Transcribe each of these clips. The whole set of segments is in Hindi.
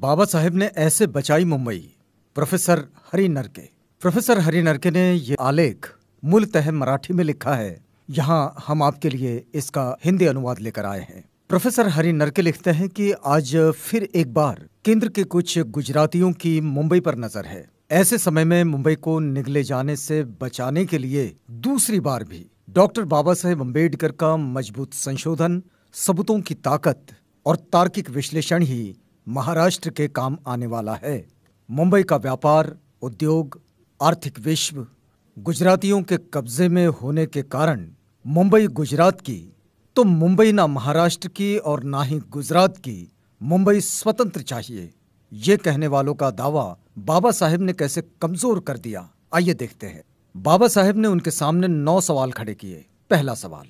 बाबा साहेब ने ऐसे बचाई मुंबई। प्रोफेसर हरि नरके। प्रोफेसर हरि नरके ने ये आलेख मूलतः मराठी में लिखा है। यहाँ हम आपके लिए इसका हिंदी अनुवाद लेकर आए हैं। प्रोफेसर हरि नरके लिखते हैं कि आज फिर एक बार केंद्र के कुछ गुजरातियों की मुंबई पर नजर है। ऐसे समय में मुंबई को निगले जाने से बचाने के लिए दूसरी बार भी डॉक्टर बाबा साहेब अम्बेडकर का मजबूत संशोधन, सबूतों की ताकत और तार्किक विश्लेषण ही महाराष्ट्र के काम आने वाला है। मुंबई का व्यापार, उद्योग, आर्थिक विश्व गुजरातियों के कब्जे में होने के कारण मुंबई गुजरात की तो मुंबई ना महाराष्ट्र की और ना ही गुजरात की, मुंबई स्वतंत्र चाहिए, ये कहने वालों का दावा बाबा साहेब ने कैसे कमजोर कर दिया, आइए देखते हैं। बाबा साहेब ने उनके सामने 9 सवाल खड़े किए। पहला सवाल,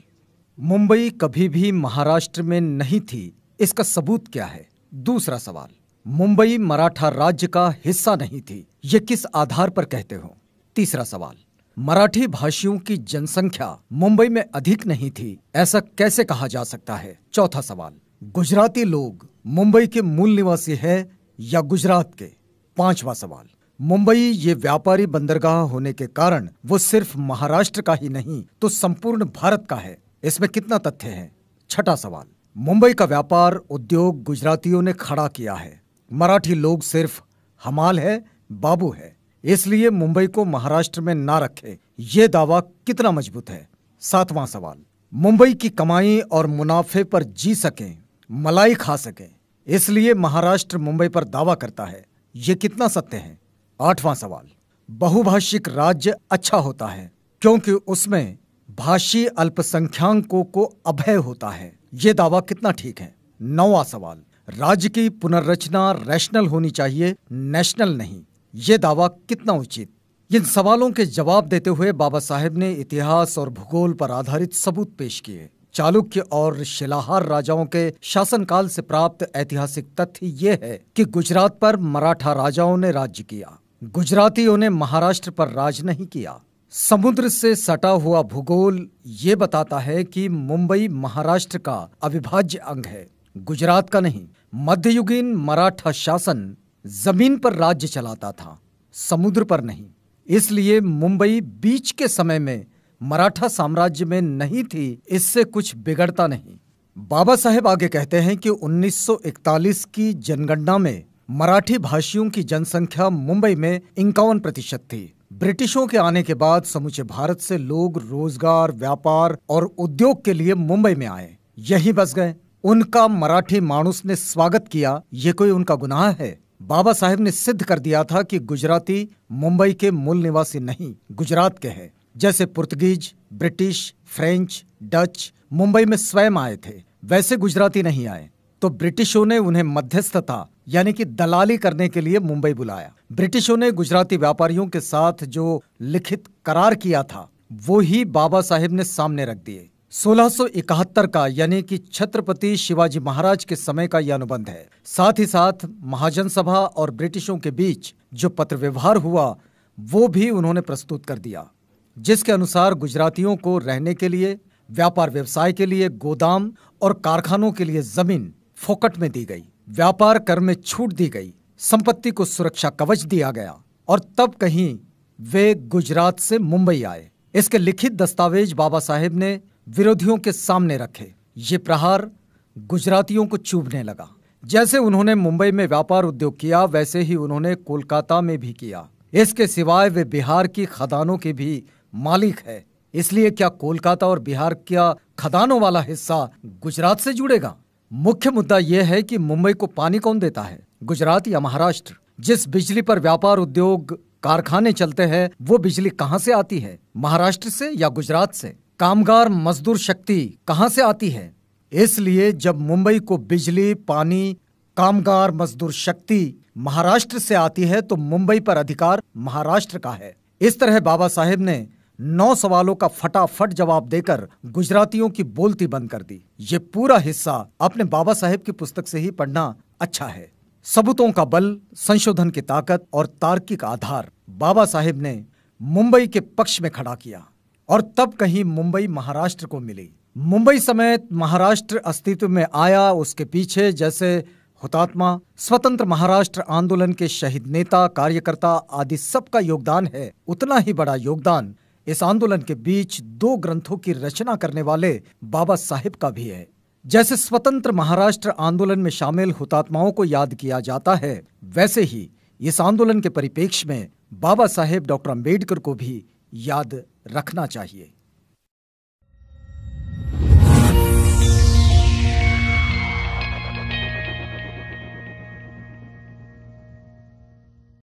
मुंबई कभी भी महाराष्ट्र में नहीं थी, इसका सबूत क्या है? दूसरा सवाल, मुंबई मराठा राज्य का हिस्सा नहीं थी, ये किस आधार पर कहते हो? तीसरा सवाल, मराठी भाषियों की जनसंख्या मुंबई में अधिक नहीं थी, ऐसा कैसे कहा जा सकता है? चौथा सवाल, गुजराती लोग मुंबई के मूल निवासी है या गुजरात के? पांचवा सवाल, मुंबई ये व्यापारी बंदरगाह होने के कारण वो सिर्फ महाराष्ट्र का ही नहीं तो संपूर्ण भारत का है, इसमें कितना तथ्य है? छठा सवाल, मुंबई का व्यापार, उद्योग गुजरातियों ने खड़ा किया है, मराठी लोग सिर्फ हमाल है, बाबू है, इसलिए मुंबई को महाराष्ट्र में ना रखे, ये दावा कितना मजबूत है? सातवां सवाल, मुंबई की कमाई और मुनाफे पर जी सकें, मलाई खा सकें, इसलिए महाराष्ट्र मुंबई पर दावा करता है, ये कितना सत्य है? आठवां सवाल, बहुभाषिक राज्य अच्छा होता है क्योंकि उसमें भाषी अल्पसंख्याकों को अभय होता है, ये दावा कितना ठीक है? नौवां सवाल, राज्य की पुनर्रचना रैशनल होनी चाहिए, नेशनल नहीं, ये दावा कितना उचित? इन सवालों के जवाब देते हुए बाबा साहेब ने इतिहास और भूगोल पर आधारित सबूत पेश किए। चालुक्य और शिलाहार राजाओं के शासनकाल से प्राप्त ऐतिहासिक तथ्य ये है कि गुजरात पर मराठा राजाओं ने राज्य किया, गुजरातियों ने महाराष्ट्र पर राज नहीं किया। समुद्र से सटा हुआ भूगोल ये बताता है कि मुंबई महाराष्ट्र का अविभाज्य अंग है, गुजरात का नहीं। मध्ययुगीन मराठा शासन जमीन पर राज्य चलाता था, समुद्र पर नहीं, इसलिए मुंबई बीच के समय में मराठा साम्राज्य में नहीं थी, इससे कुछ बिगड़ता नहीं। बाबा साहेब आगे कहते हैं कि 1941 की जनगणना में मराठी भाषियों की जनसंख्या मुंबई में 51% थी। ब्रिटिशों के आने के बाद समूचे भारत से लोग रोजगार, व्यापार और उद्योग के लिए मुंबई में आए, यहीं बस गए। उनका मराठी माणूस ने स्वागत किया, ये कोई उनका गुनाह है? बाबा साहेब ने सिद्ध कर दिया था कि गुजराती मुंबई के मूल निवासी नहीं, गुजरात के हैं। जैसे Portuguese, British, French, Dutch Mumbai में स्वयं आए थे, वैसे गुजराती नहीं आए, तो ब्रिटिशों ने उन्हें मध्यस्थता यानी कि दलाली करने के लिए मुंबई बुलाया। ब्रिटिशों ने गुजराती व्यापारियों के साथ जो लिखित करार किया था वो ही बाबा साहेब ने सामने रख दिए। 1671 का यानी कि छत्रपति शिवाजी महाराज के समय का यह अनुबंध है। साथ ही साथ महाजन सभा और ब्रिटिशों के बीच जो पत्र व्यवहार हुआ वो भी उन्होंने प्रस्तुत कर दिया, जिसके अनुसार गुजरातियों को रहने के लिए, व्यापार व्यवसाय के लिए गोदाम और कारखानों के लिए जमीन फोकट में दी गई, व्यापार कर में छूट दी गई, संपत्ति को सुरक्षा कवच दिया गया और तब कहीं वे गुजरात से मुंबई आए। इसके लिखित दस्तावेज बाबा साहेब ने विरोधियों के सामने रखे। ये प्रहार गुजरातियों को चुभने लगा। जैसे उन्होंने मुंबई में व्यापार उद्योग किया वैसे ही उन्होंने कोलकाता में भी किया। इसके सिवाय वे बिहार की खदानों के भी मालिक है, इसलिए क्या कोलकाता और बिहार का खदानों वाला हिस्सा गुजरात से जुड़ेगा? मुख्य मुद्दा यह है कि मुंबई को पानी कौन देता है, गुजरात या महाराष्ट्र? जिस बिजली पर व्यापार, उद्योग, कारखाने चलते हैं वो बिजली कहां से आती है, महाराष्ट्र से या गुजरात से? कामगार मजदूर शक्ति कहां से आती है? इसलिए जब मुंबई को बिजली, पानी, कामगार मजदूर शक्ति महाराष्ट्र से आती है तो मुंबई पर अधिकार महाराष्ट्र का है। इस तरह बाबा साहेब ने 9 सवालों का फटाफट जवाब देकर गुजरातियों की बोलती बंद कर दी। ये पूरा हिस्सा अपने बाबा साहेब की पुस्तक से ही पढ़ना अच्छा है। सबूतों का बल, संशोधन की ताकत और तार्किक आधार बाबा साहेब ने मुंबई के पक्ष में खड़ा किया और तब कहीं मुंबई महाराष्ट्र को मिली। मुंबई समेत महाराष्ट्र अस्तित्व में आया, उसके पीछे जैसे हुतात्मा, स्वतंत्र महाराष्ट्र आंदोलन के शहीद नेता, कार्यकर्ता आदि सबका योगदान है, उतना ही बड़ा योगदान इस आंदोलन के बीच 2 ग्रंथों की रचना करने वाले बाबा साहेब का भी है। जैसे स्वतंत्र महाराष्ट्र आंदोलन में शामिल हुतात्माओं को याद किया जाता है, वैसे ही इस आंदोलन के परिप्रेक्ष्य में बाबा साहेब डॉक्टर अंबेडकर को भी याद रखना चाहिए।